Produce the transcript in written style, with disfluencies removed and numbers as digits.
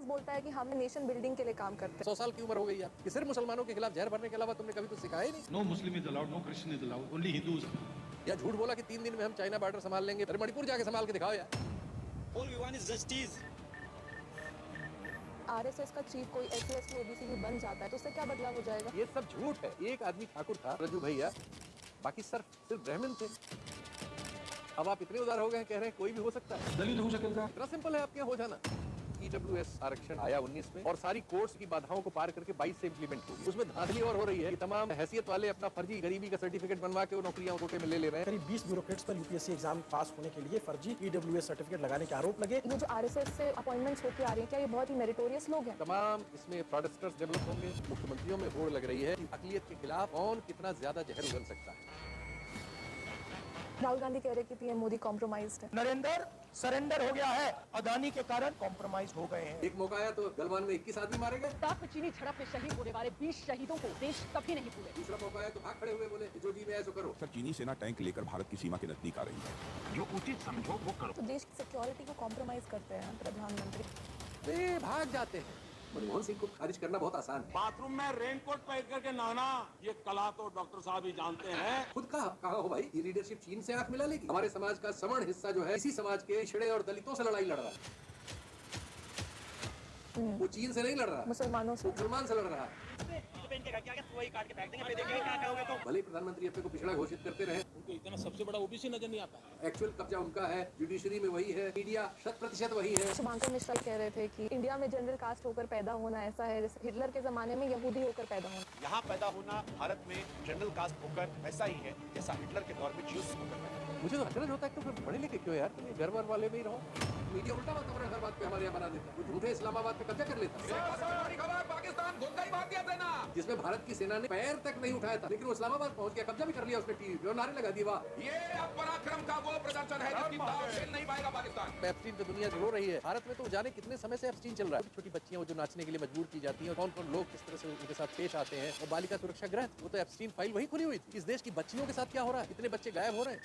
RSS बोलता है कि हम नेशन बिल्डिंग के लिए काम करते हैं। 100 साल की उम्र हो गई है कि सिर्फ मुसलमानों के खिलाफ जहर भरने के अलावा तुमने कभी तो सिखाया ही नहीं। No Muslim is allowed, no Christian is allowed, only Hindus. या झूठ बोला कि 3 दिन में हम चाइना बॉर्डर संभाल लेंगे, अरे मणिपुर जाके संभाल के दिखाओ यार। All we want is justice. RSS का चीफ कोई एससी ओबीसी भी बन जाता है तो उससे क्या बदलाव हो जाएगा? ये सब झूठ है। एक आदमी ठाकुर था, रज्जू भैया, बाकी सिर्फ ब्राह्मण थे। अब आप इतने उदार हो गए हैं, कह रहे हैं कोई भी हो सकता है। दलित हो सकेगा। इतना सिंपल है आपके यहाँ हो जाना। ईडब्ल्यूएस आरक्षण आया 19 में और सारी कोर्ट्स की बाधाओं को पार करके 22 से इम्प्लीमेंट हुई। उसमें धांधली और हो रही है कि तमाम हैसियत वाले अपना फर्जी गरीबी का सर्टिफिकेट बनवा के वो नौकरियां कोटे में ले ले रहे हैं। करीब 20 ब्यूरोक्रेट्स पर यूपीएससी एग्जाम पास होने के लिए फर्जी ईडब्ल्यूएस सर्टिफिकेट लगाने के आरोप लगे। ये जो आरएसएस से अपॉइंटमेंट्स होकर आ रही है, क्या ये बहुत ही मेरिटोरियस लोग हैं? तमाम इसमें फ्रॉडस्टर्स डेवलप होंगे। मुख्यमंत्रियों में होड़ लग रही है कि अकलियत के खिलाफ कौन कितना ज्यादा जहर उगल सकता है। राहुल गांधी कह रहे कि पीएम मोदी कॉम्प्रोमाइज्ड है। नरेंद्र सरेंडर हो गया है, अदानी के कारण कॉम्प्रोमाइज हो गए हैं। एक मौका आया तो गलवान में 21 आदमी मारे गए। लद्दाख में चीनी झड़प में शहीद होने वाले 20 शहीदों को देश कभी नहीं भूले। दूसरा मौका आया तो भाग खड़े हुए बोले जो जी में ऐसा करो। सर, चीनी सेना टैंक लेकर भारत की सीमा के नजदीक आ रही है। जो उचित समझो वो करो। तो देश की सिक्योरिटी को कॉम्प्रोमाइज करते हैं प्रधानमंत्री। वे भाग जाते हैं। मनमोहन सिंह को खारिज करना बहुत आसान है। बाथरूम में रेनकोट पहन करके नहाना, ये कला तो डॉक्टर साहब ही जानते हैं। खुद कहा हो भाई, ये लीडरशिप चीन से आंख मिला लेगी। हमारे समाज का सवर्ण हिस्सा जो है, इसी समाज के पिछड़े और दलितों से लड़ाई लड़ रहा है। वो चीन से नहीं लड़ रहा, मुसलमानों से, मुसलमान से लड़ रहा है। भले प्रधानमंत्री अपने को पिछड़ा घोषित करते रहे, उनको इतना सबसे बड़ा ओबीसी नजर नहीं आता है। एक्चुअल कब्जा उनका है। जुडिशरी में वही है, मीडिया 100% वही है। शुभांकर मिश्रा कह रहे थे कि इंडिया में जनरल कास्ट होकर पैदा होना ऐसा है जैसे हिटलर के जमाने में यहूदी होकर पैदा होना। यहाँ पैदा होना भारत में जनरल कास्ट होकर ऐसा ही है जैसा हिटलर के दौर में ज्यूस होकर पैदा। मुझे तो अचरज होता है, तो फिर पढ़े लिखे क्यों यार? तुम घर वर वाले में ही रहो। मीडिया उल्टा वातावरण हर बात पे हमारे यहाँ बना देता है। वो झूठे इस्लामाबाद पे कब्जा कर लेता है। पाकिस्तान घुस गई भारतीय सेना। जिसमें भारत की सेना ने पैर तक नहीं उठाया था, लेकिन वो इस्लामाबाद पहुंच गया, कब्जा भी कर लिया उसने टीवी पे और नारे लगा दिए, वाह ये अब पराक्रम का वो प्रदर्शन है जिसकी दाव खेल नहीं पाएगा पाकिस्तान। एब्स्टीन पे दुनिया रो रही है। भारत में तो जाने कितने समय से एब्स्टीन चल रहा है। छोटी बच्चियां वो जो नाचने के लिए मजबूर की जाती हैं, कौन कौन लोग किस तरह से उनके साथ पेश आते हैं। और बालिका सुरक्षा गृह, वो तो एब्स्टीन फाइल वही खुली हुई थी। इस देश की बच्चियों के साथ क्या हो रहा है? कितने बच्चे गायब हो रहे हैं।